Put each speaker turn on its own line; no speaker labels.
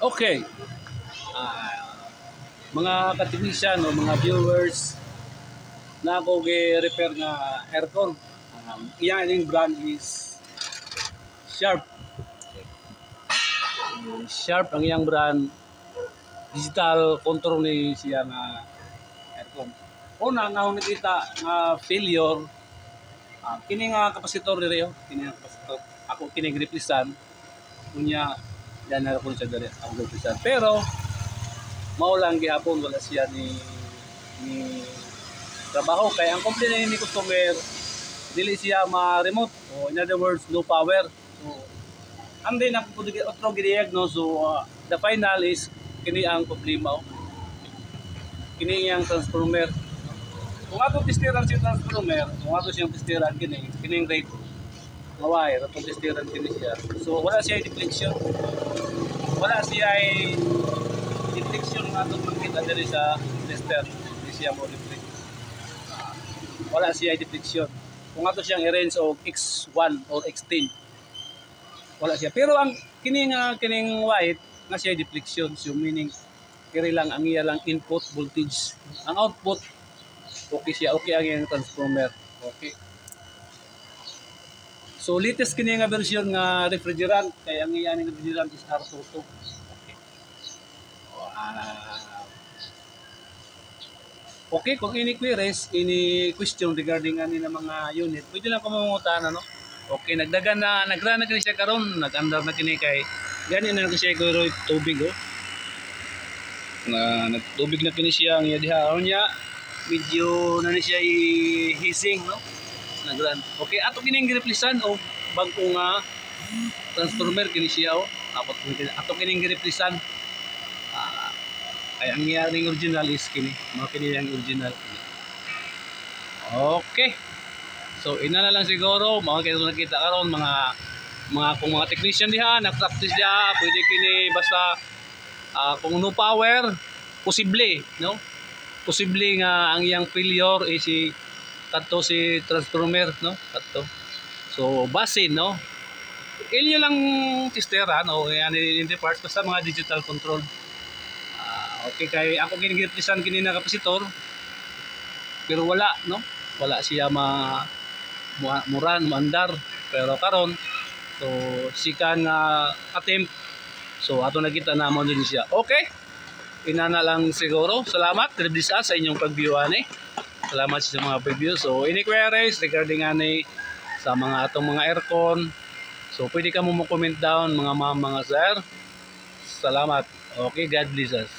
Okay, mga ka-technician o mga viewers na ako repair nga aircon. Iyan yung brand is Sharp. Sharp ang iyang brand. Digital control ni siya nga aircon. Una nga nakita nga failure, kini nga kapasitor diri kini nga kapasitor. Ako kini replacean unya yan na ko siya diri ang replacean. Pero mao lang gihapon wala siya ni trabaho kay ang complaint ni customer dili siya ma-remote, o in other words no power. So ang din ako otro gi-diagnose. So the final is kini ang problema kini ang transformer. Kung ato testiran si transformer, kung ato siyang testiran kining rate nga wire atong testiran kini siya. So wala siya deflection, wala siya deflection nga atong makita diri sa tester. Hindi siya mo deflect, wala siya deflection. Kung ato siyang i-range o X1 or X10, wala siya. Pero ang kining white nga siya deflection, so meaning kiri lang ang iya lang input voltage, ang output okay siya, okay ang iyang transformer. Okay, so latest kini nga version nga refrigerant kay ang iya ning refrigerant is R22. Okay, okay, kung ini queries, ini question regarding ani na mga unit, pwede lang ko mangungutan ano. Okay, nagrana na kini siya karon, nag-andar na kini kay gani na siya ko tubig na nagtubig na kini siya ang diha niya, medyo na ni siya hising no, nagran. Okay, ato kining gireplacean o bagko nga transformer kini siya ato kining gireplacean. Ay ang iyang original is kini, mga kini ang original. Okay, so ina na lang siguro mga nakita karon kung mga technician diha nag-practice diha, pwede kini basta kung no power posible no, posible nga ang iyang failure is si transformer no kadto. So basin no, inyo lang testeran o yan in the parts basta mga digital control. Okay, kay ako ginigireplacean kini na kapasitor pero wala no, wala siya maandar. Pero karon so sikan nga attempt, so ato nakita na mo din siya. Okay, inana lang siguro. Salamat sa inyong pag-view ani. Salamat sa mga pag-view. So any queries regarding ani sa mga atong mga aircon, so pwede ka mo comment down mga sir. Salamat. Okay, God bless us.